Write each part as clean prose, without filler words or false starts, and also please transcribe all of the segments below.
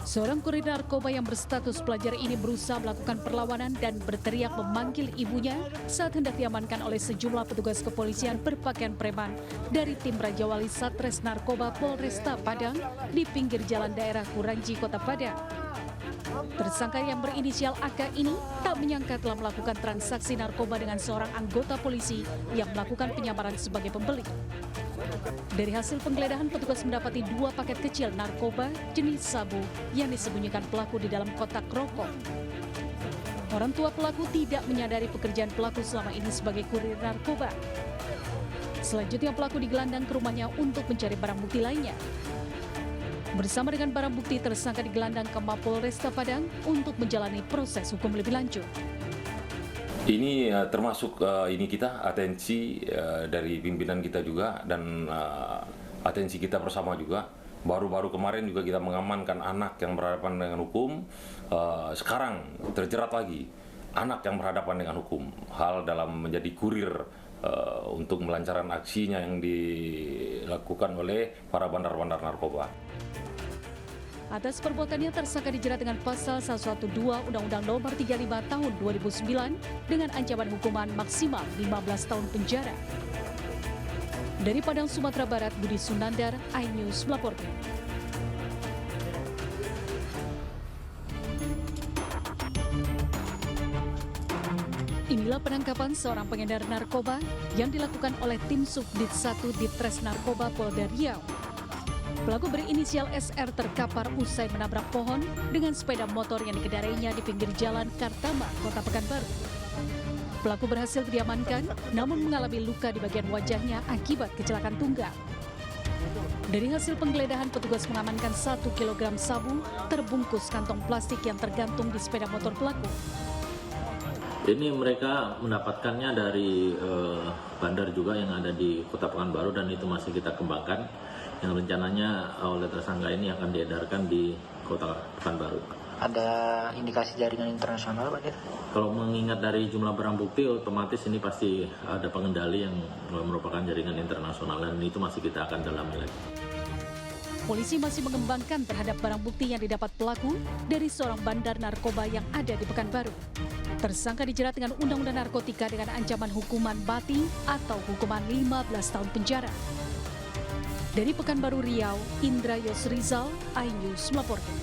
Seorang kurir narkoba yang berstatus pelajar ini berusaha melakukan perlawanan dan berteriak memanggil ibunya saat hendak diamankan oleh sejumlah petugas kepolisian berpakaian preman dari tim Raja Wali Satres Narkoba Polresta Padang di pinggir jalan daerah Kuranji, Kota Padang. Tersangka yang berinisial AK ini tak menyangka telah melakukan transaksi narkoba dengan seorang anggota polisi yang melakukan penyamaran sebagai pembeli. Dari hasil penggeledahan, petugas mendapati 2 paket kecil narkoba jenis sabu yang disembunyikan pelaku di dalam kotak rokok. Orang tua pelaku tidak menyadari pekerjaan pelaku selama ini sebagai kurir narkoba. Selanjutnya pelaku digelandang ke rumahnya untuk mencari barang bukti lainnya. Bersama dengan barang bukti, tersangka digelandang ke Mapolresta Padang untuk menjalani proses hukum lebih lanjut. Ini termasuk ini kita atensi dari pimpinan kita juga dan atensi kita bersama juga. Baru-baru kemarin juga kita mengamankan anak yang berhadapan dengan hukum. Sekarang terjerat lagi anak yang berhadapan dengan hukum. Hal dalam menjadi kurir untuk melancarkan aksinya yang dilakukan oleh para bandar-bandar narkoba. Atas perbuatannya, tersangka dijerat dengan pasal 112 Undang-Undang Nomor 35 Tahun 2009 dengan ancaman hukuman maksimal 15 tahun penjara. Dari Padang, Sumatera Barat, Budi Sunandar, iNews melaporkan. Inilah penangkapan seorang pengedar narkoba yang dilakukan oleh tim Subdit 1 Ditres Narkoba Polda Riau. Pelaku berinisial SR terkapar usai menabrak pohon dengan sepeda motor yang dikendarainya di pinggir jalan Kartama, Kota Pekanbaru. Pelaku berhasil diamankan, namun mengalami luka di bagian wajahnya akibat kecelakaan tunggal. Dari hasil penggeledahan, petugas mengamankan 1 kilogram sabu terbungkus kantong plastik yang tergantung di sepeda motor pelaku. Ini mereka mendapatkannya dari bandar juga yang ada di Kota Pekanbaru dan itu masih kita kembangkan. Yang rencananya oleh tersangka ini akan diedarkan di Kota Pekanbaru. Ada indikasi jaringan internasional, Pak? Kalau mengingat dari jumlah barang bukti, otomatis ini pasti ada pengendali yang merupakan jaringan internasional dan itu masih kita akan dalami lagi. Polisi masih mengembangkan terhadap barang bukti yang didapat pelaku dari seorang bandar narkoba yang ada di Pekanbaru. Tersangka dijerat dengan Undang-Undang Narkotika dengan ancaman hukuman mati atau hukuman 15 tahun penjara. Dari Pekanbaru Riau, Indra Yosrizal, iNews melaporkan.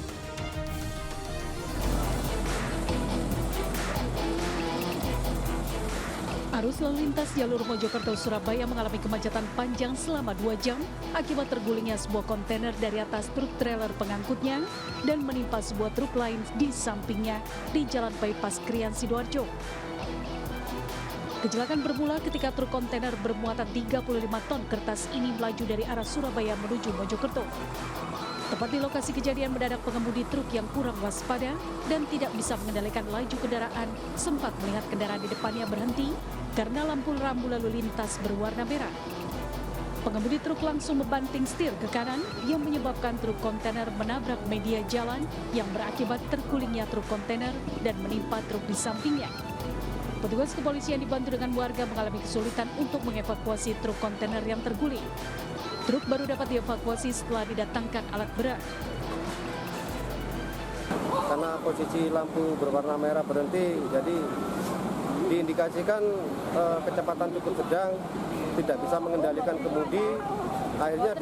Arus lalu lintas jalur Mojokerto-Surabaya mengalami kemacetan panjang selama 2 jam akibat tergulingnya sebuah kontainer dari atas truk trailer pengangkutnya dan menimpa sebuah truk lain di sampingnya di Jalan Bypass Krian, Sidoarjo. Kecelakaan bermula ketika truk kontainer bermuatan 35 ton kertas ini melaju dari arah Surabaya menuju Mojokerto. Tepat di lokasi kejadian, mendadak pengemudi truk yang kurang waspada dan tidak bisa mengendalikan laju kendaraan sempat melihat kendaraan di depannya berhenti karena lampu rambu lalu lintas berwarna merah. Pengemudi truk langsung membanting setir ke kanan yang menyebabkan truk kontainer menabrak media jalan yang berakibat tergulingnya truk kontainer dan menimpa truk di sampingnya. Petugas kepolisian dibantu dengan warga mengalami kesulitan untuk mengevakuasi truk kontainer yang terguling. Truk baru dapat dievakuasi setelah didatangkan alat berat. Karena posisi lampu berwarna merah berhenti, jadi diindikasikan kecepatan cukup sedang, tidak bisa mengendalikan kemudi, akhirnya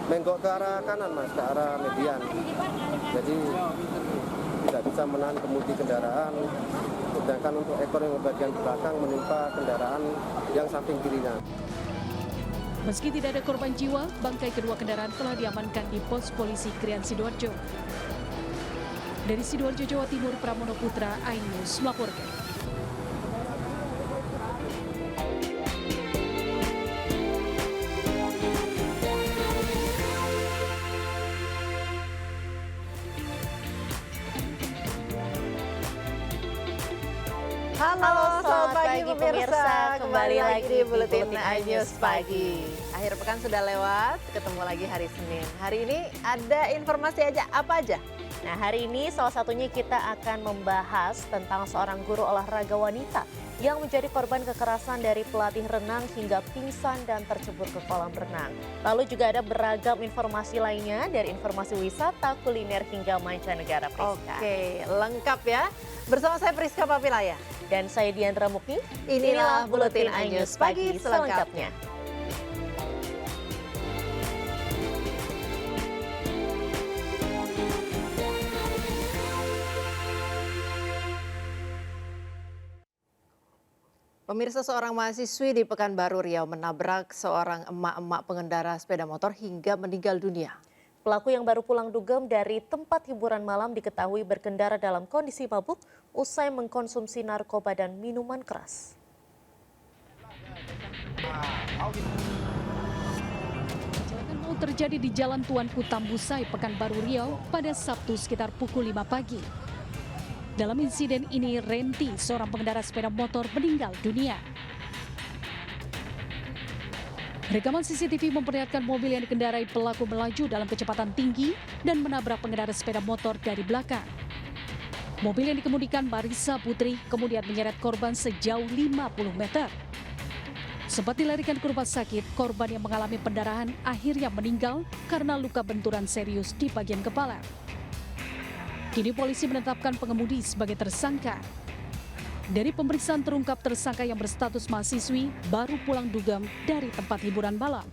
menggok ke arah kanan, Mas, ke arah median. Jadi tidak bisa menahan kemudi kendaraan. Sedangkan untuk ekor yang bagian belakang menimpa kendaraan yang samping kirinya. Meski tidak ada korban jiwa, bangkai kedua kendaraan telah diamankan di pos polisi Krian, Sidoarjo. Dari Sidoarjo, Jawa Timur, Pramono Putra, iNews melaporkan. Halo, selamat pagi pemirsa. Kembali lagi di Buletin iNews Pagi. Akhir pekan sudah lewat, ketemu lagi hari Senin. Hari ini ada informasi apa aja? Nah, hari ini salah satunya kita akan membahas tentang seorang guru olahraga wanita yang menjadi korban kekerasan dari pelatih renang hingga pingsan dan tercebur ke kolam renang. Lalu juga ada beragam informasi lainnya dari informasi wisata, kuliner hingga mancanegara. Priska. Oke, lengkap ya. Bersama saya Priska Papilaya. Dan saya Diandra Mukni. Inilah Buletin iNews Pagi selengkapnya. Pemirsa, seorang mahasiswi di Pekanbaru Riau menabrak seorang emak-emak pengendara sepeda motor hingga meninggal dunia. Pelaku yang baru pulang dugem dari tempat hiburan malam diketahui berkendara dalam kondisi mabuk usai mengkonsumsi narkoba dan minuman keras. Kecelakaan maut terjadi di Jalan Tuanku Tambusai, Pekanbaru Riau pada Sabtu sekitar pukul 5 pagi. Dalam insiden ini, Renti, seorang pengendara sepeda motor, meninggal dunia. Rekaman CCTV memperlihatkan mobil yang dikendarai pelaku melaju dalam kecepatan tinggi dan menabrak pengendara sepeda motor dari belakang. Mobil yang dikemudikan Marisa Putri kemudian menyeret korban sejauh 50 meter. Sempat dilarikan ke rumah sakit, korban yang mengalami pendarahan akhirnya meninggal karena luka benturan serius di bagian kepala. Kini polisi menetapkan pengemudi sebagai tersangka. Dari pemeriksaan terungkap tersangka yang berstatus mahasiswi baru pulang dugem dari tempat hiburan malam.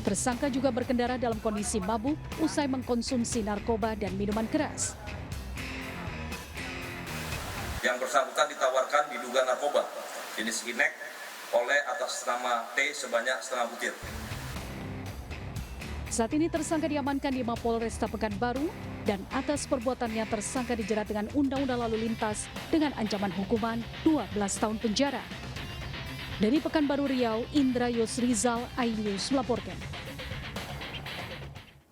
Tersangka juga berkendara dalam kondisi mabuk usai mengkonsumsi narkoba dan minuman keras. Yang bersangkutan ditawarkan diduga narkoba jenis inek oleh atas nama T sebanyak setengah butir. Saat ini tersangka diamankan di Mapolresta Pekanbaru dan atas perbuatannya tersangka dijerat dengan Undang-Undang Lalu Lintas dengan ancaman hukuman 12 tahun penjara. Dari Pekanbaru Riau, Indra Yusrizal, iNews melaporkan.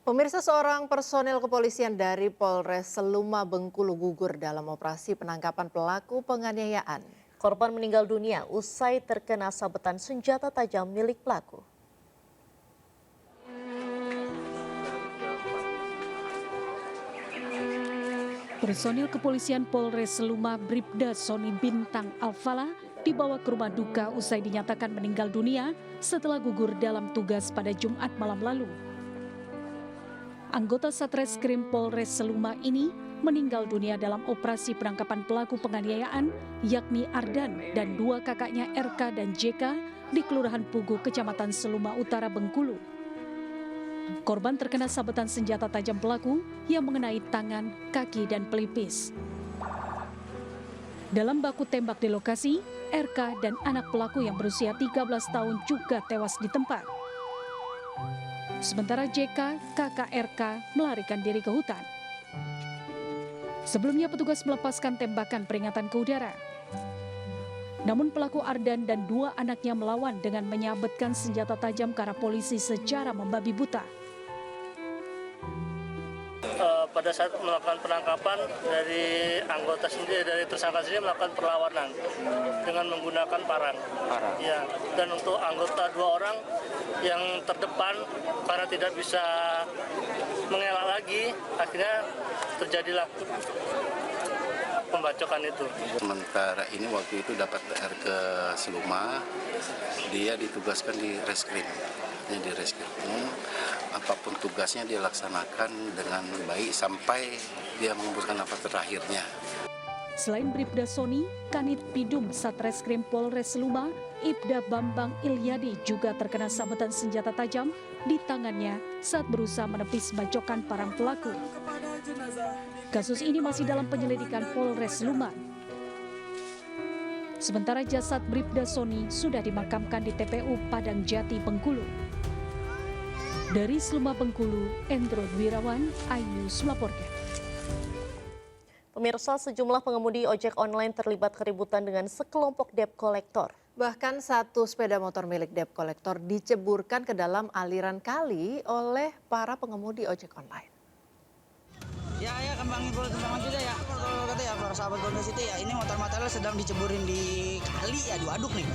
Pemirsa, seorang personel kepolisian dari Polres Seluma Bengkulu gugur dalam operasi penangkapan pelaku penganiayaan. Korban meninggal dunia usai terkena sabetan senjata tajam milik pelaku. Personil kepolisian Polres Seluma Bribda Soni Bintang Alfala dibawa ke rumah duka usai dinyatakan meninggal dunia setelah gugur dalam tugas pada Jumat malam lalu. Anggota Satreskrim Polres Seluma ini meninggal dunia dalam operasi penangkapan pelaku penganiayaan yakni Ardan dan dua kakaknya RK dan JK di Kelurahan Pugu, Kecamatan Seluma Utara, Bengkulu. Korban terkena sabetan senjata tajam pelaku yang mengenai tangan, kaki, dan pelipis. Dalam baku tembak di lokasi, RK dan anak pelaku yang berusia 13 tahun juga tewas di tempat. Sementara JK, kakak RK, melarikan diri ke hutan. Sebelumnya petugas melepaskan tembakan peringatan ke udara. Namun pelaku Ardan dan dua anaknya melawan dengan menyabetkan senjata tajam ke arah polisi secara membabi buta. Pada saat melakukan penangkapan dari anggota sendiri, dari tersangka sendiri melakukan perlawanan dengan menggunakan parang. Ya, dan untuk anggota dua orang yang terdepan karena tidak bisa mengelak lagi, akhirnya terjadilah pembacokan itu. Sementara ini waktu itu dapat PR ke Seluma, dia ditugaskan di reskrim. Di reskrim, apapun tugasnya dia laksanakan dengan baik sampai dia mengembuskan nafas terakhirnya. Selain Bribda Soni, Kanit Pidum Satreskrim Polres Seluma, Ibda Bambang Ilyadi juga terkena sabetan senjata tajam di tangannya saat berusaha menepis bacokan parang pelaku. Kasus ini masih dalam penyelidikan Polres Seluma. Sementara jasad Bribda Soni sudah dimakamkan di TPU Padang Jati, Bengkulu. Dari Seluma, Bengkulu, Endro Wirawan, iNews melaporkan. Pemirsa, sejumlah pengemudi ojek online terlibat keributan dengan sekelompok debt collector. Bahkan satu sepeda motor milik debt collector diceburkan ke dalam aliran kali oleh para pengemudi ojek online. Ya kembang informasi juga ya. Kalau kata ya para sahabat Gondos itu ya ini motor-motornya sedang diceburin di kali ya, diaduk nih.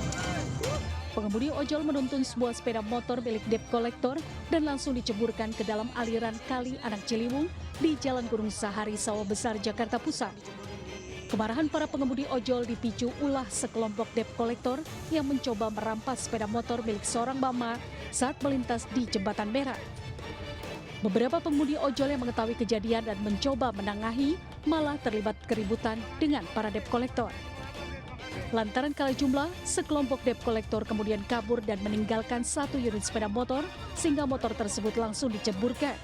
Pengemudi ojol menuntun sebuah sepeda motor milik debt collector dan langsung diceburkan ke dalam aliran Kali Anak Ciliwung di Jalan Gunung Sahari, Sawah Besar, Jakarta Pusat. Kemarahan para pengemudi ojol dipicu ulah sekelompok debt collector yang mencoba merampas sepeda motor milik seorang mama saat melintas di Jembatan Merah. Beberapa pengemudi ojol yang mengetahui kejadian dan mencoba menengahi malah terlibat keributan dengan para debt collector. Lantaran kalah jumlah, sekelompok debt collector kemudian kabur dan meninggalkan 1 unit sepeda motor sehingga motor tersebut langsung diceburkan.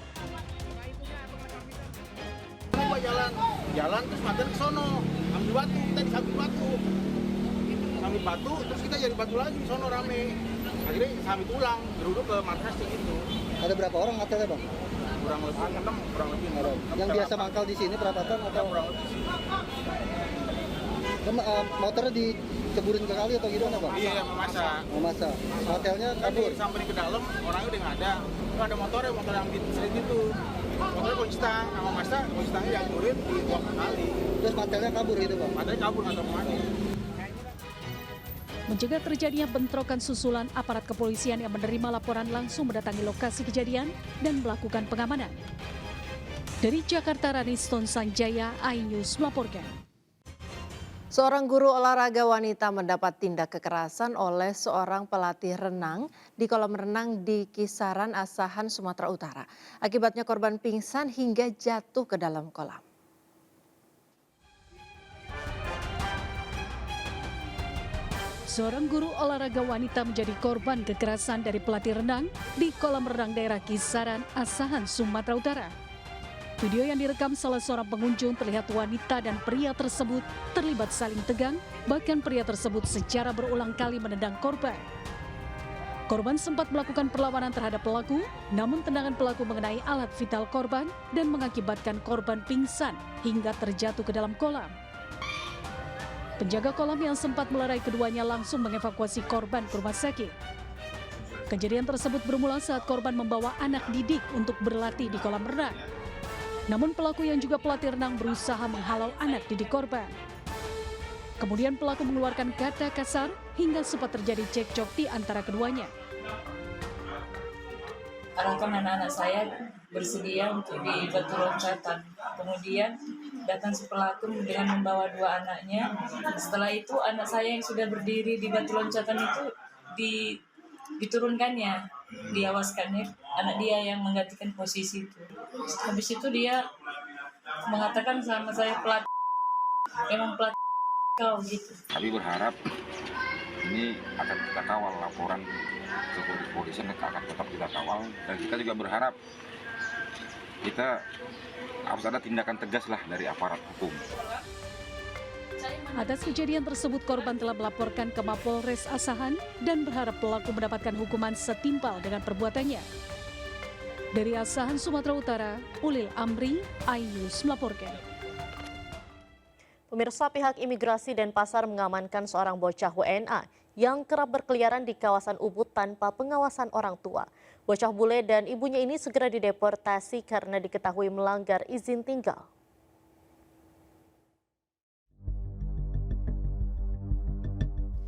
Jalan terus makan ke sono, ambil batu, kita disambil batu, terus kita jadi batu lagi di sono rame. Akhirnya sambil pulang, geruduk ke markas gitu. Ada berapa orang hotelnya bang? Kurang lebih 6. Yang biasa mangkal di sini perapatan atau? Kurang lebih sih. Motornya diceburin ke kali atau gimana bang? Iya, memasak. Hotelnya kabur? Sampai ke dalam, orangnya udah nggak ada. Nggak ada motor yang diseret gitu. Motornya konstan, sama masa konstannya dihancurin di buang ke kali. Terus hotelnya kabur gitu bang? Hotelnya kabur, nggak tahu kemana. Mencegah terjadinya bentrokan susulan, aparat kepolisian yang menerima laporan langsung mendatangi lokasi kejadian dan melakukan pengamanan. Dari Jakarta, Raniston Sanjaya, iNews melaporkan. Seorang guru olahraga wanita mendapat tindak kekerasan oleh seorang pelatih renang di kolam renang di Kisaran, Asahan, Sumatera Utara. Akibatnya korban pingsan hingga jatuh ke dalam kolam. Seorang guru olahraga wanita menjadi korban kekerasan dari pelatih renang di kolam renang daerah Kisaran, Asahan, Sumatera Utara. Video yang direkam salah seorang pengunjung terlihat wanita dan pria tersebut terlibat saling tegang, bahkan pria tersebut secara berulang kali menendang korban. Korban sempat melakukan perlawanan terhadap pelaku, namun tendangan pelaku mengenai alat vital korban dan mengakibatkan korban pingsan hingga terjatuh ke dalam kolam. Penjaga kolam yang sempat melerai keduanya langsung mengevakuasi korban ke rumah sakit. Kejadian tersebut bermula saat korban membawa anak didik untuk berlatih di kolam renang. Namun pelaku yang juga pelatih renang berusaha menghalau anak didik korban. Kemudian pelaku mengeluarkan kata kasar hingga sempat terjadi cekcok di antara keduanya. Arahkan anak-anak saya bersedia untuk di batu loncatan. Kemudian datang si pelaku dengan membawa 2 anaknya. Setelah itu anak saya yang sudah berdiri di batu loncatan itu diturunkannya, diawaskannya, anak dia yang menggantikan posisi itu. Habis itu dia mengatakan sama saya, pelatih, emang pelatih kau gitu. Kami berharap ini akan kita kawal, laporan ke kepolisian akan tetap kita kawal, dan kita juga berharap kita harus ada tindakan tegas lah dari aparat hukum. Atas kejadian tersebut, korban telah melaporkan ke Mapolres Asahan dan berharap pelaku mendapatkan hukuman setimpal dengan perbuatannya. Dari Asahan, Sumatera Utara, Ulil Amri, iNews melaporkan. Pemirsa, pihak imigrasi Denpasar mengamankan seorang bocah WNA yang kerap berkeliaran di kawasan Ubud tanpa pengawasan orang tua. Bocah bule dan ibunya ini segera dideportasi karena diketahui melanggar izin tinggal.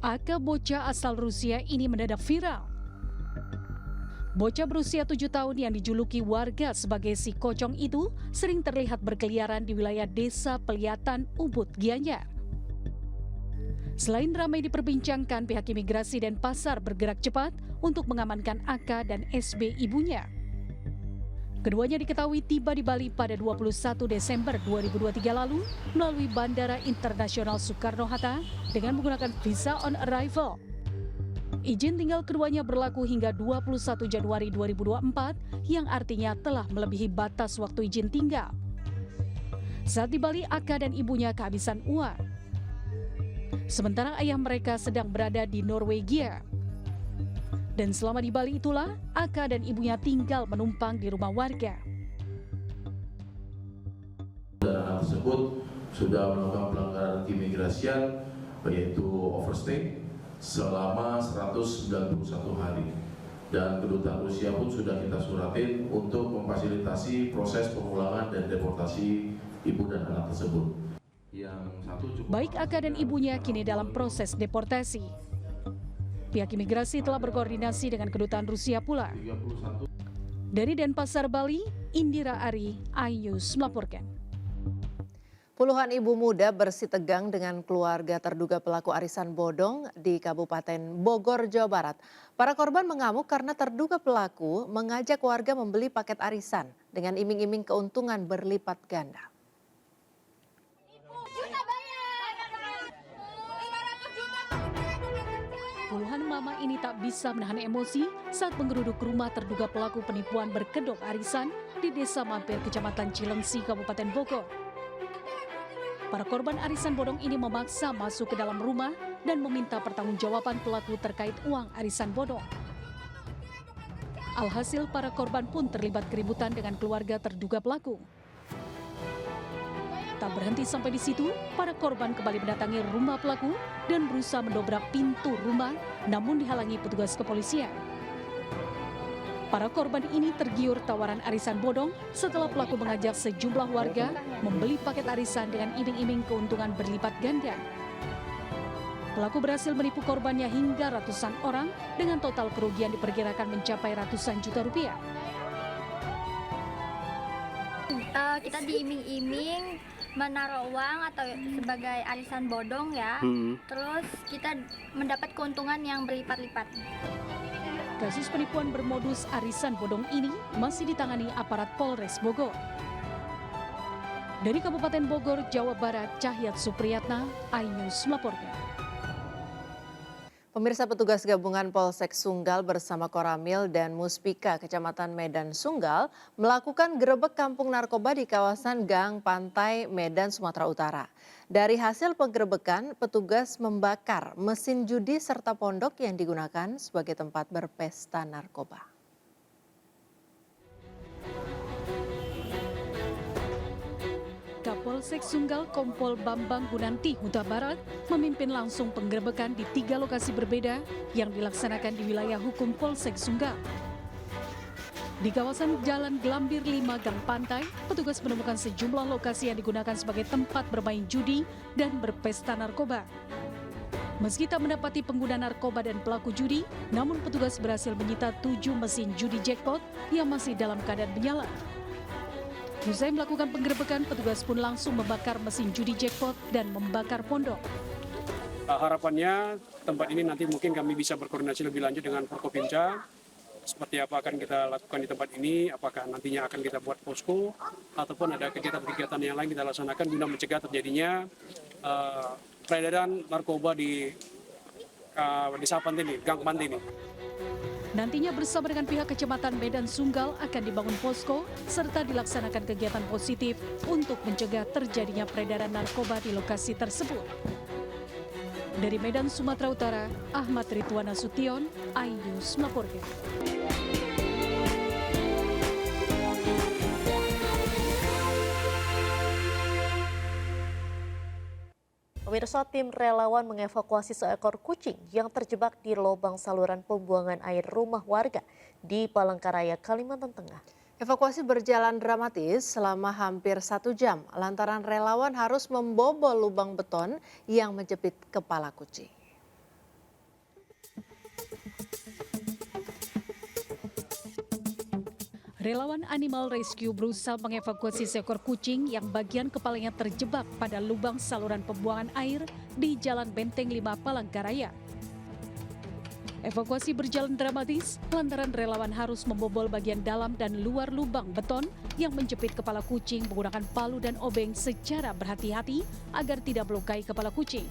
Aka bocah asal Rusia ini mendadak viral. Bocah berusia 7 tahun yang dijuluki warga sebagai si Kocong itu sering terlihat berkeliaran di wilayah desa Peliatan, Ubud, Gianyar. Selain ramai diperbincangkan, pihak imigrasi Denpasar bergerak cepat untuk mengamankan AK dan SB ibunya. Keduanya diketahui tiba di Bali pada 21 Desember 2023 lalu melalui Bandara Internasional Soekarno-Hatta dengan menggunakan visa on arrival. Izin tinggal keduanya berlaku hingga 21 Januari 2024 yang artinya telah melebihi batas waktu izin tinggal. Saat di Bali, Aka dan ibunya kehabisan uang. Sementara ayah mereka sedang berada di Norwegia. Dan selama di Bali itulah, Aka dan ibunya tinggal menumpang di rumah warga. Anak tersebut sudah melakukan pelanggaran keimigrasian, yaitu overstay, selama 191 hari. Dan kedutaan Rusia pun sudah kita suratin untuk memfasilitasi proses pemulangan dan deportasi ibu dan anak tersebut. Baik Aka dan ibunya kini dalam proses deportasi. Pihak imigrasi telah berkoordinasi dengan kedutaan Rusia pula. Dari Denpasar, Bali, Indira Ari, iNews melaporkan. Puluhan ibu muda bersitegang dengan keluarga terduga pelaku arisan bodong di Kabupaten Bogor, Jawa Barat. Para korban mengamuk karena terduga pelaku mengajak warga membeli paket arisan dengan iming-iming keuntungan berlipat ganda. Puluhan mama ini tak bisa menahan emosi saat menggeruduk rumah terduga pelaku penipuan berkedok arisan di Desa Mampir, Kecamatan Cilengsi, Kabupaten Bogor. Para korban arisan bodong ini memaksa masuk ke dalam rumah dan meminta pertanggungjawaban pelaku terkait uang arisan bodong. Alhasil para korban pun terlibat keributan dengan keluarga terduga pelaku. Tak berhenti sampai di situ, para korban kembali mendatangi rumah pelaku dan berusaha mendobrak pintu rumah, namun dihalangi petugas kepolisian. Para korban ini tergiur tawaran arisan bodong setelah pelaku mengajak sejumlah warga membeli paket arisan dengan iming-iming keuntungan berlipat ganda. Pelaku berhasil menipu korbannya hingga ratusan orang dengan total kerugian diperkirakan mencapai ratusan juta rupiah. Kita diiming-iming menaruh uang atau sebagai arisan bodong ya, terus kita mendapat keuntungan yang berlipat-lipat. Kasus penipuan bermodus arisan bodong ini masih ditangani aparat Polres Bogor. Dari Kabupaten Bogor, Jawa Barat, Cahyat Supriyatna, iNews melaporkan. Pemirsa, petugas gabungan Polsek Sunggal bersama Koramil dan Muspika Kecamatan Medan Sunggal melakukan gerebek kampung narkoba di kawasan Gang Pantai Medan, Sumatera Utara. Dari hasil penggerebekan, petugas membakar mesin judi serta pondok yang digunakan sebagai tempat berpesta narkoba. Kapolsek Sunggal Kompol Bambang Gunanti Huta Barat memimpin langsung penggerebekan di 3 lokasi berbeda yang dilaksanakan di wilayah hukum Polsek Sunggal. Di kawasan Jalan Gelambir 5 Gang Pantai, petugas menemukan sejumlah lokasi yang digunakan sebagai tempat bermain judi dan berpesta narkoba. Meski tak mendapati pengguna narkoba dan pelaku judi, namun petugas berhasil menyita 7 mesin judi jackpot yang masih dalam keadaan menyala. Usai melakukan penggerebekan, petugas pun langsung membakar mesin judi jackpot dan membakar pondok. Harapannya tempat ini nanti mungkin kami bisa berkoordinasi lebih lanjut dengan Forkopimda. Seperti apa akan kita lakukan di tempat ini, apakah nantinya akan kita buat posko ataupun ada kegiatan-kegiatan yang lain kita laksanakan guna mencegah terjadinya peredaran narkoba di Desa Pantai ini, Gang Pantai ini. Nantinya bersama dengan pihak Kecamatan Medan Sunggal akan dibangun posko serta dilaksanakan kegiatan positif untuk mencegah terjadinya peredaran narkoba di lokasi tersebut. Dari Medan, Sumatera Utara, Ahmad Ridwan Nasution, iNews melaporkan. Pemirsa, tim relawan mengevakuasi seekor kucing yang terjebak di lubang saluran pembuangan air rumah warga di Palangkaraya, Kalimantan Tengah. Evakuasi berjalan dramatis selama hampir 1 jam lantaran relawan harus membobol lubang beton yang menjepit kepala kucing. Relawan Animal Rescue berusaha mengevakuasi seekor kucing yang bagian kepalanya terjebak pada lubang saluran pembuangan air di Jalan Benteng 5 Palangkaraya. Evakuasi berjalan dramatis lantaran relawan harus membobol bagian dalam dan luar lubang beton yang menjepit kepala kucing menggunakan palu dan obeng secara berhati-hati agar tidak melukai kepala kucing.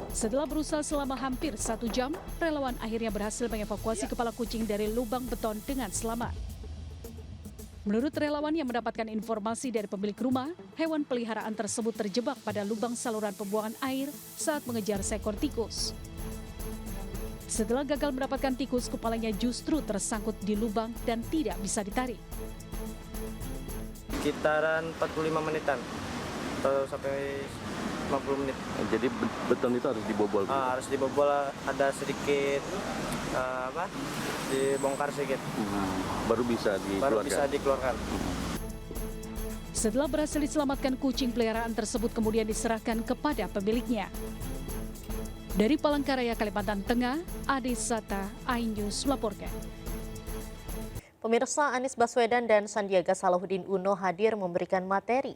Setelah berusaha selama hampir 1 jam, relawan akhirnya berhasil mengevakuasi kepala kucing dari lubang beton dengan selamat. Menurut relawan yang mendapatkan informasi dari pemilik rumah, hewan peliharaan tersebut terjebak pada lubang saluran pembuangan air saat mengejar seekor tikus. Setelah gagal mendapatkan tikus, kepalanya justru tersangkut di lubang dan tidak bisa ditarik. Sekitaran 45 menitan atau sampai 50 menit. Jadi beton itu harus dibobol? Harus dibobol, ada sedikit dibongkar sedikit. Baru bisa dikeluarkan? Setelah berhasil diselamatkan, kucing peliharaan tersebut kemudian diserahkan kepada pemiliknya. Dari Palangkaraya, Kalimantan Tengah, Ade Sata, iNews melaporkan. Pemirsa, Anies Baswedan dan Sandiaga Salahuddin Uno hadir memberikan materi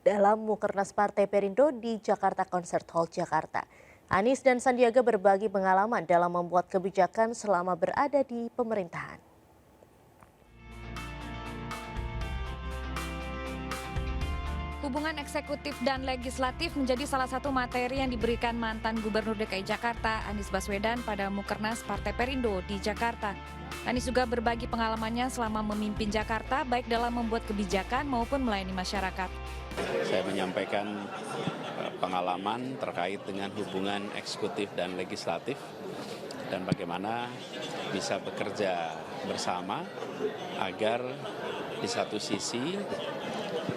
dalam Mukernas Partai Perindo di Jakarta Concert Hall, Jakarta. Anies dan Sandiaga berbagi pengalaman dalam membuat kebijakan selama berada di pemerintahan. Hubungan eksekutif dan legislatif menjadi salah satu materi yang diberikan mantan Gubernur DKI Jakarta Anies Baswedan pada Mukernas Partai Perindo di Jakarta. Anies juga berbagi pengalamannya selama memimpin Jakarta baik dalam membuat kebijakan maupun melayani masyarakat. Saya menyampaikan pengalaman terkait dengan hubungan eksekutif dan legislatif dan bagaimana bisa bekerja bersama agar di satu sisi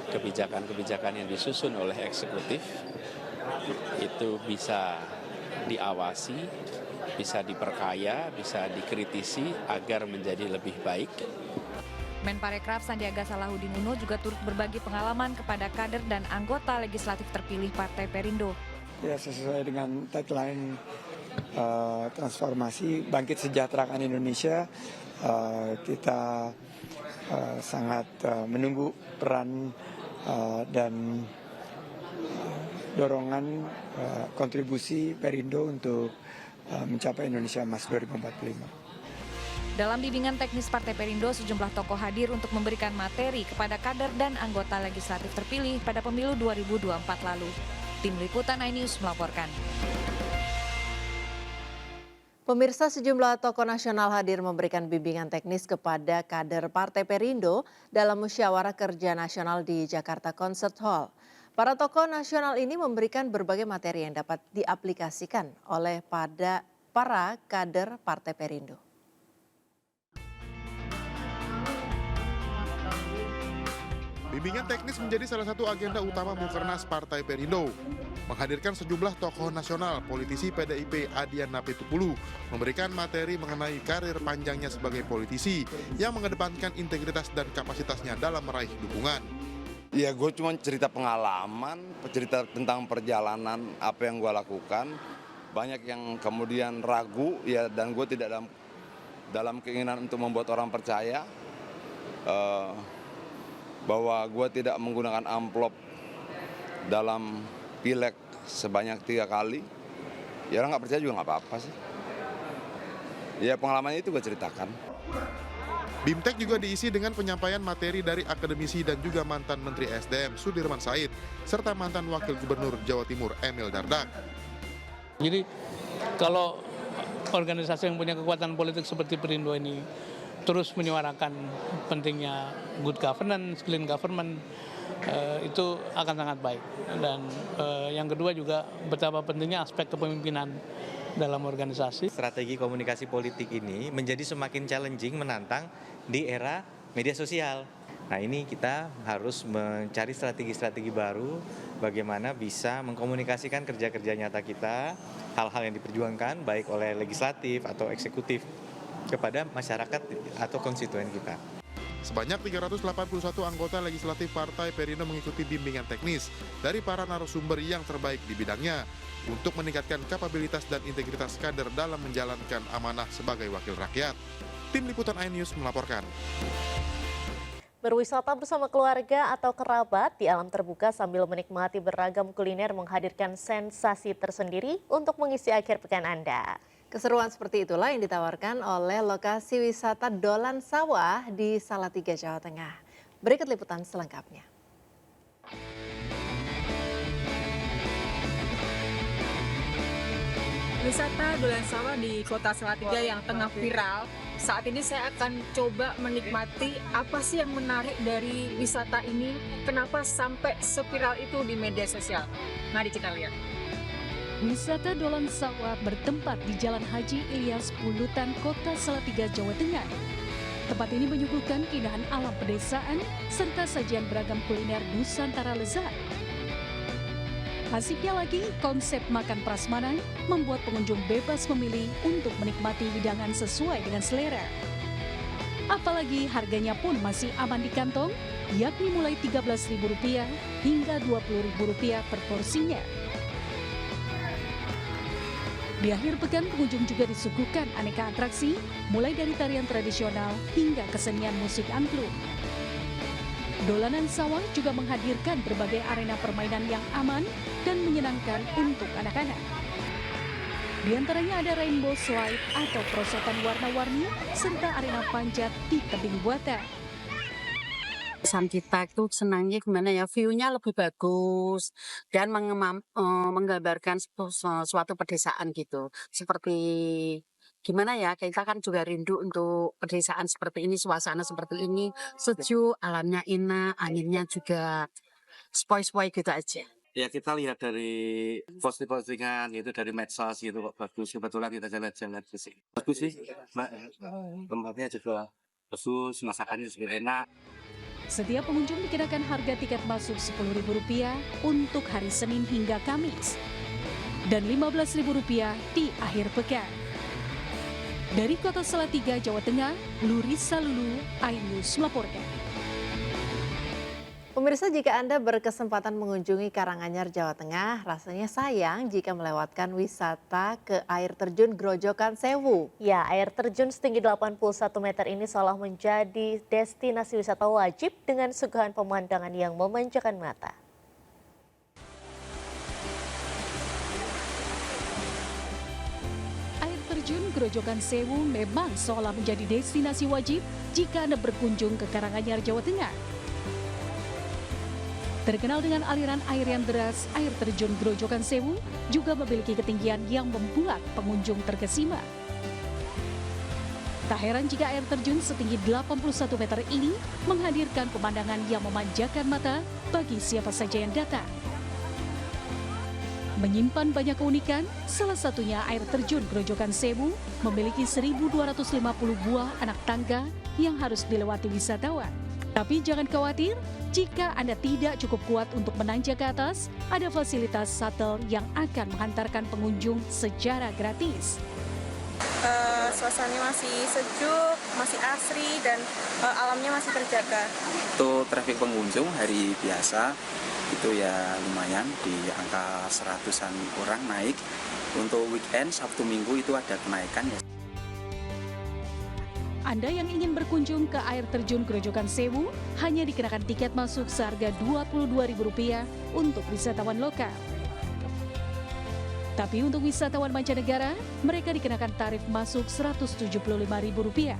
kebijakan-kebijakan yang disusun oleh eksekutif itu bisa diawasi, bisa diperkaya, bisa dikritisi agar menjadi lebih baik. Menparekraf Sandiaga Salahuddin Uno juga turut berbagi pengalaman kepada kader dan anggota legislatif terpilih Partai Perindo. Ya, sesuai dengan tagline transformasi bangkit sejahterakan Indonesia, kita sangat menunggu peran dan dorongan kontribusi Perindo untuk mencapai Indonesia Emas 2045. Dalam bimbingan teknis Partai Perindo, sejumlah tokoh hadir untuk memberikan materi kepada kader dan anggota legislatif terpilih pada pemilu 2024 lalu. Tim Liputan iNews melaporkan. Pemirsa, sejumlah tokoh nasional hadir memberikan bimbingan teknis kepada kader Partai Perindo dalam musyawarah kerja nasional di Jakarta Concert Hall. Para tokoh nasional ini memberikan berbagai materi yang dapat diaplikasikan oleh para kader Partai Perindo. Bimbingan teknis menjadi salah satu agenda utama Mukernas Partai Perindo. Menghadirkan sejumlah tokoh nasional, politisi PDIP Adian Napitupulu memberikan materi mengenai karir panjangnya sebagai politisi yang mengedepankan integritas dan kapasitasnya dalam meraih dukungan. Ya, gue cuma cerita pengalaman, cerita tentang perjalanan apa yang gue lakukan. Banyak yang kemudian ragu, ya, dan gue tidak dalam keinginan untuk membuat orang percaya bahwa gue tidak menggunakan amplop dalam pileg sebanyak 3 kali. Ya, orang nggak percaya juga nggak apa-apa sih. Ya, pengalamannya itu gue ceritakan. BIMTEK juga diisi dengan penyampaian materi dari akademisi dan juga mantan Menteri SDM Sudirman Said, serta mantan Wakil Gubernur Jawa Timur Emil Dardak. Jadi kalau organisasi yang punya kekuatan politik seperti Perindo ini terus menyuarakan pentingnya good governance, clean government, itu akan sangat baik. Dan yang kedua juga betapa pentingnya aspek kepemimpinan dalam organisasi. Strategi komunikasi politik ini menjadi semakin challenging, menantang di era media sosial. Nah, ini kita harus mencari strategi-strategi baru bagaimana bisa mengkomunikasikan kerja-kerja nyata kita, hal-hal yang diperjuangkan baik oleh legislatif atau eksekutif kepada masyarakat atau konstituen kita. Sebanyak 381 anggota legislatif Partai Perindo mengikuti bimbingan teknis dari para narasumber yang terbaik di bidangnya untuk meningkatkan kapabilitas dan integritas kader dalam menjalankan amanah sebagai wakil rakyat. Tim Liputan iNews melaporkan. Berwisata bersama keluarga atau kerabat di alam terbuka sambil menikmati beragam kuliner menghadirkan sensasi tersendiri untuk mengisi akhir pekan Anda. Keseruan seperti itulah yang ditawarkan oleh lokasi wisata Dolan Sawah di Salatiga, Jawa Tengah. Berikut liputan selengkapnya. Wisata Dolan Sawah di Kota Salatiga yang tengah viral. Saat ini saya akan coba menikmati apa sih yang menarik dari wisata ini, kenapa sampai seviral itu di media sosial. Mari kita lihat. Wisata Dolan Sawah bertempat di Jalan Haji Ilyas Pulutan, Kota Salatiga, Jawa Tengah. Tempat ini menyuguhkan keindahan alam pedesaan serta sajian beragam kuliner Nusantara lezat. Asiknya lagi, konsep makan prasmanan membuat pengunjung bebas memilih untuk menikmati hidangan sesuai dengan selera. Apalagi harganya pun masih aman di kantong, yakni mulai Rp13.000 hingga Rp20.000 per porsinya. Di akhir pekan, pengunjung juga disuguhkan aneka atraksi, mulai dari tarian tradisional hingga kesenian musik angklung. Dolanan Sawah juga menghadirkan berbagai arena permainan yang aman dan menyenangkan untuk anak-anak. Di antaranya ada rainbow slide atau perosotan warna-warni serta arena panjat di tebing buatan. Kita itu senangnya gimana ya, view-nya lebih bagus dan menggambarkan suatu pedesaan gitu. Seperti gimana ya, kita kan juga rindu untuk pedesaan seperti ini, suasana seperti ini, sejuk, alamnya enak, anginnya juga spoi-spoi gitu aja. Ya kita lihat dari posting-postingan gitu, dari medsos gitu kok bagus. Kebetulan kita jalan-jalan ke sini. Bagus sih, Mbak. Tempatnya juga bagus, masakannya juga enak. Setiap pengunjung dikenakan harga tiket masuk Rp10.000 untuk hari Senin hingga Kamis dan Rp15.000 di akhir pekan. Dari Kota Salatiga, Jawa Tengah, Lurisa Lulu, iNews melaporkan. Pemirsa, jika Anda berkesempatan mengunjungi Karanganyar, Jawa Tengah, rasanya sayang jika melewatkan wisata ke air terjun Grojogan Sewu. Ya, air terjun setinggi 81 meter ini seolah menjadi destinasi wisata wajib dengan suguhan pemandangan yang memanjakan mata. Air terjun Grojogan Sewu memang seolah menjadi destinasi wajib jika Anda berkunjung ke Karanganyar, Jawa Tengah. Terkenal dengan aliran air yang deras, air terjun Grojogan Sewu juga memiliki ketinggian yang membuat pengunjung terkesima. Tak heran jika air terjun setinggi 81 meter ini menghadirkan pemandangan yang memanjakan mata bagi siapa saja yang datang. Menyimpan banyak keunikan, salah satunya air terjun Grojogan Sewu memiliki 1.250 buah anak tangga yang harus dilewati wisatawan. Tapi jangan khawatir, jika Anda tidak cukup kuat untuk menanjak ke atas, ada fasilitas shuttle yang akan menghantarkan pengunjung secara gratis. Suasananya masih sejuk, masih asri, dan alamnya masih terjaga. Untuk trafik pengunjung hari biasa itu ya lumayan di angka 100-an orang naik. Untuk weekend, Sabtu Minggu itu ada kenaikan ya. Anda yang ingin berkunjung ke air terjun Grojogan Sewu hanya dikenakan tiket masuk seharga Rp22.000 untuk wisatawan lokal. Tapi untuk wisatawan mancanegara, mereka dikenakan tarif masuk Rp175.000.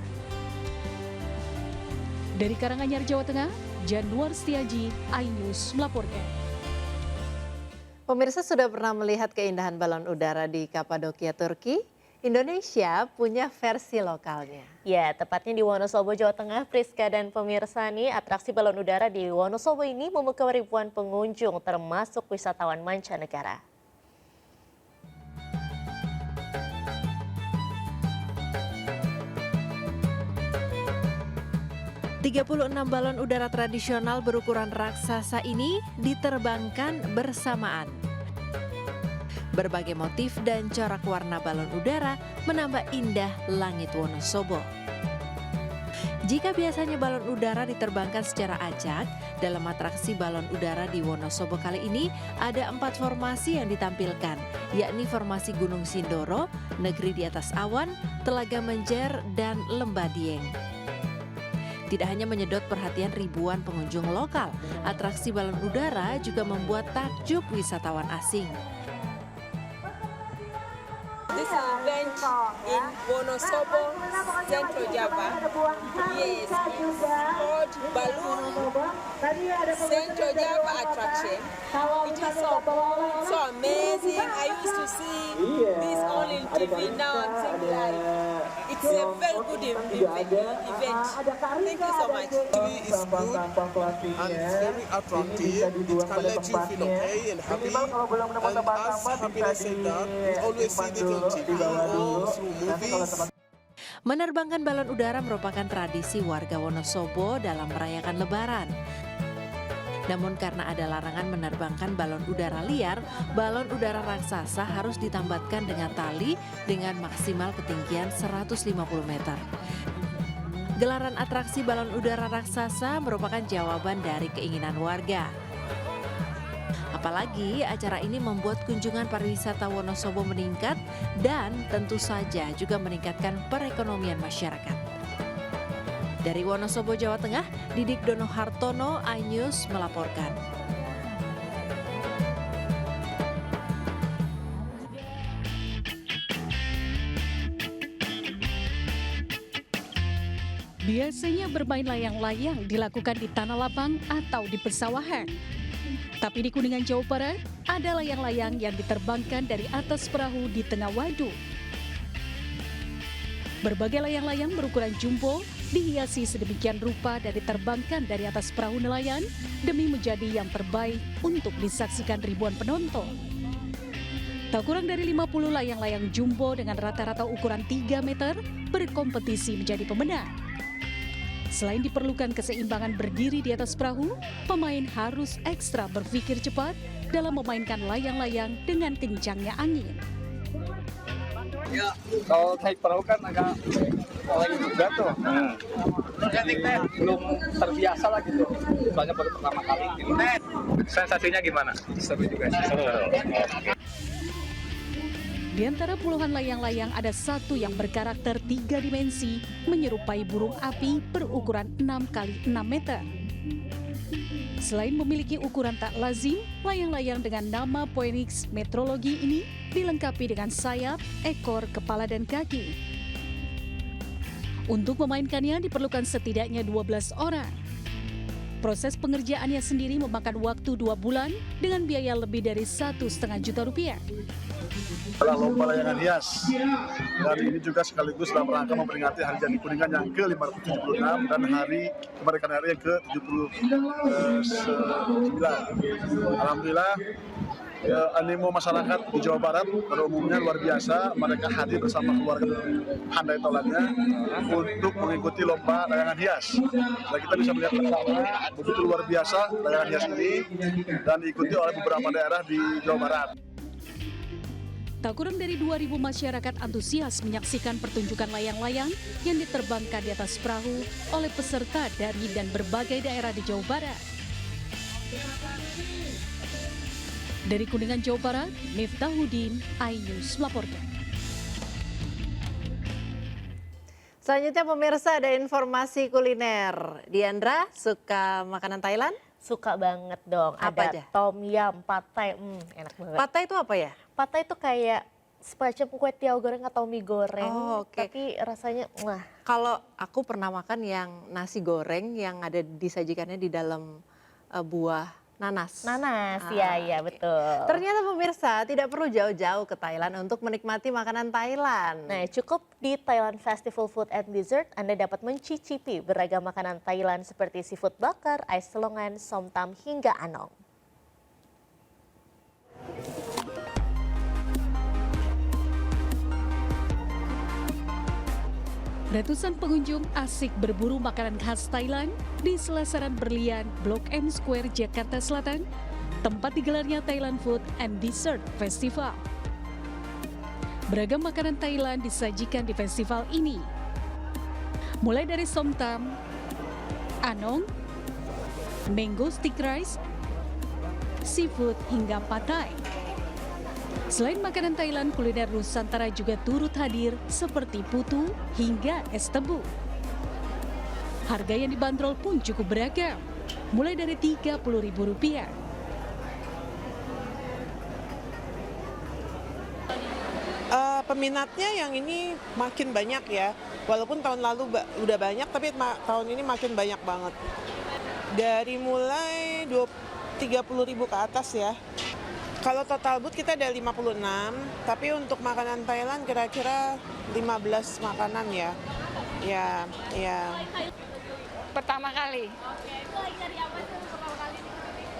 Dari Karanganyar, Jawa Tengah, Januar Setiaji, iNews melaporkan. Pemirsa, sudah pernah melihat keindahan balon udara di Kapadokia, Turki? Indonesia punya versi lokalnya. Ya, tepatnya di Wonosobo, Jawa Tengah. Priska dan pemirsa nih, atraksi balon udara di Wonosobo ini memukau ribuan pengunjung termasuk wisatawan mancanegara. ...36 balon udara tradisional berukuran raksasa ini diterbangkan bersamaan. Berbagai motif dan corak warna balon udara menambah indah langit Wonosobo. Jika biasanya balon udara diterbangkan secara acak, dalam atraksi balon udara di Wonosobo kali ini ada 4 formasi yang ditampilkan, yakni formasi Gunung Sindoro, Negeri di Atas Awan, Telaga Menjer, dan Lembah Dieng. Tidak hanya menyedot perhatian ribuan pengunjung lokal, atraksi balon udara juga membuat takjub wisatawan asing. This event in Wonosobo, Central Java. Yes, it's called Balloon Central Java attraction. It is so amazing. I used to see this only in TV. Now I'm seeing live. It's a very good event. Thank you so much. TV is good and very attractive. It can let you feel okay and happy. And as Happiness said that, we always see this on TV or through movies. Menerbangkan balon udara merupakan tradisi warga Wonosobo dalam merayakan Lebaran. Namun karena ada larangan menerbangkan balon udara liar, balon udara raksasa harus ditambatkan dengan tali dengan maksimal ketinggian 150 meter. Gelaran atraksi balon udara raksasa merupakan jawaban dari keinginan warga. Apalagi acara ini membuat kunjungan pariwisata Wonosobo meningkat dan tentu saja juga meningkatkan perekonomian masyarakat. Dari Wonosobo, Jawa Tengah, Didik Dono Hartono, iNews melaporkan. Biasanya bermain layang-layang dilakukan di tanah lapang atau di pesawahan. Tapi di Kuningan, Jawa Barat, ada layang-layang yang diterbangkan dari atas perahu di tengah waduk. Berbagai layang-layang berukuran jumbo dihiasi sedemikian rupa dan diterbangkan dari atas perahu nelayan demi menjadi yang terbaik untuk disaksikan ribuan penonton. Tak kurang dari 50 layang-layang jumbo dengan rata-rata ukuran 3 meter berkompetisi menjadi pemenang. Selain diperlukan keseimbangan berdiri di atas perahu, pemain harus ekstra berpikir cepat dalam memainkan layang-layang dengan kencangnya angin. Ya, kalau naik perahu kan agak lagi juga tuh. Belum terbiasa lah gitu. Soalnya baru pertama kali gitu. Sensasinya gimana? Seru juga sih. Di antara puluhan layang-layang ada satu yang berkarakter 3 dimensi menyerupai burung api berukuran 6 x 6 meter. Selain memiliki ukuran tak lazim, layang-layang dengan nama Phoenix meteorologi ini dilengkapi dengan sayap, ekor, kepala, dan kaki. Untuk memainkannya diperlukan setidaknya 12 orang. Proses pengerjaannya sendiri memakan waktu 2 bulan dengan biaya lebih dari Rp1,5 juta. Lomba layangan hias, dan ini juga sekaligus dalam rangka memperingati Hari Jadi Kuningan yang ke-576 dan Hari Kemerdekaan RI yang ke-79. Alhamdulillah, animo masyarakat di Jawa Barat pada umumnya luar biasa. Mereka hadir bersama keluarga handai tolannya untuk mengikuti lomba layangan hias. Dan kita bisa melihat bersama begitu luar biasa layangan hias ini dan diikuti oleh beberapa daerah di Jawa Barat. Tak kurang dari 2.000 masyarakat antusias menyaksikan pertunjukan layang-layang yang diterbangkan di atas perahu oleh peserta dari dan berbagai daerah di Jawa Barat. Dari Kuningan, Jawa Barat, Miftahudin, iNews melaporkan. Selanjutnya pemirsa ada informasi kuliner. Diandra, suka makanan Thailand? Suka banget dong. Apa ada aja? Tom yum, pad thai, enak banget. Pad thai itu apa ya? Pad thai itu kayak semacam kue tiaw goreng atau mie goreng, oke. tapi rasanya wah. Kalau aku pernah makan yang nasi goreng yang ada disajikannya di dalam buah nanas. Nanas, ya betul. Ternyata pemirsa tidak perlu jauh-jauh ke Thailand untuk menikmati makanan Thailand. Nah, cukup di Thailand Festival Food and Dessert Anda dapat mencicipi beragam makanan Thailand seperti seafood bakar, ais selongan, somtam hingga anong. Ratusan pengunjung asik berburu makanan khas Thailand di selasaran berlian Blok M Square, Jakarta Selatan, tempat digelarnya Thailand Food and Dessert Festival. Beragam makanan Thailand disajikan di festival ini. Mulai dari somtam, anong, mango stick rice, seafood hingga pad thai. Selain makanan Thailand, kuliner Nusantara juga turut hadir seperti putu hingga es tebu. Harga yang dibanderol pun cukup beragam, mulai dari Rp30.000. Peminatnya yang ini makin banyak ya, walaupun tahun lalu udah banyak, tapi tahun ini makin banyak banget. Dari mulai 30.000 ke atas ya. Kalau total booth kita ada 56, tapi untuk makanan Thailand kira-kira 15 makanan ya. Ya. Pertama kali.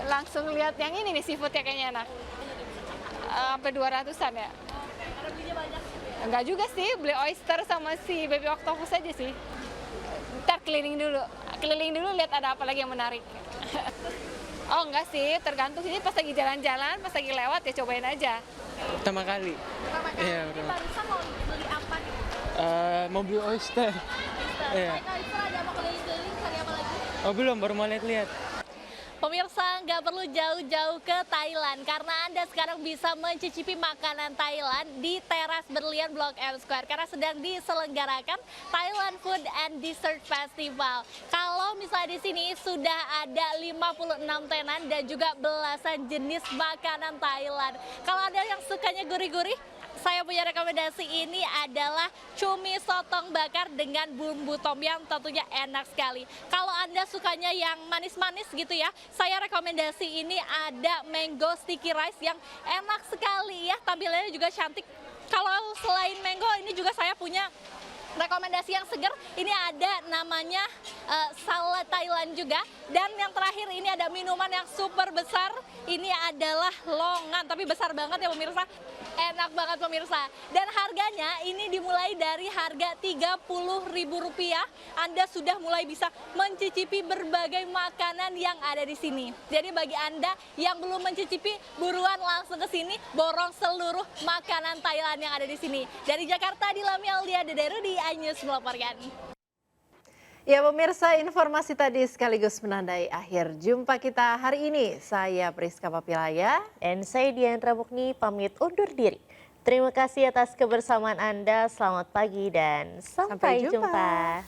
Langsung lihat yang ini nih, seafood ya kayaknya enak. Sampai 200-an ya. Enggak juga sih, beli oyster sama si baby octopus aja sih. Ntar keliling dulu lihat ada apa lagi yang menarik. Oh enggak sih, tergantung sih pas lagi jalan-jalan, pas lagi lewat ya cobain aja. Pertama kali. Iya, Ini barusan mau beli apa nih? Mau beli oyster. Iya. Oyster ada mau keliling-keliling, cari apa lagi? Oh belum, baru mau lihat-lihat. Pemirsa, nggak perlu jauh-jauh ke Thailand karena Anda sekarang bisa mencicipi makanan Thailand di teras berlian Blok M Square karena sedang diselenggarakan Thailand Food and Dessert Festival. Kalau misalnya di sini sudah ada 56 tenan dan juga belasan jenis makanan Thailand. Kalau Anda yang sukanya gurih-gurih, saya punya rekomendasi ini adalah cumi sotong bakar dengan bumbu tom yum, tentunya enak sekali. Kalau Anda sukanya yang manis-manis gitu ya, saya rekomendasi ini ada mango sticky rice yang enak sekali ya, tampilannya juga cantik. Kalau selain mango ini juga saya punya rekomendasi yang seger, ini ada namanya salad Thailand juga. Dan yang terakhir ini ada minuman yang super besar, ini adalah longan, tapi besar banget ya pemirsa, enak banget pemirsa. Dan harganya ini dimulai dari harga Rp30.000, Anda sudah mulai bisa mencicipi berbagai makanan yang ada di sini. Jadi bagi Anda yang belum mencicipi, buruan langsung ke sini, borong seluruh makanan Thailand yang ada di sini. Dari Jakarta, Dilami Aldia Dederudi, iNews melaporkan. Ya pemirsa, informasi tadi sekaligus menandai akhir jumpa kita hari ini. Saya Priska Papilaya. Dan saya Diandra Mukni pamit undur diri. Terima kasih atas kebersamaan Anda, selamat pagi dan sampai jumpa.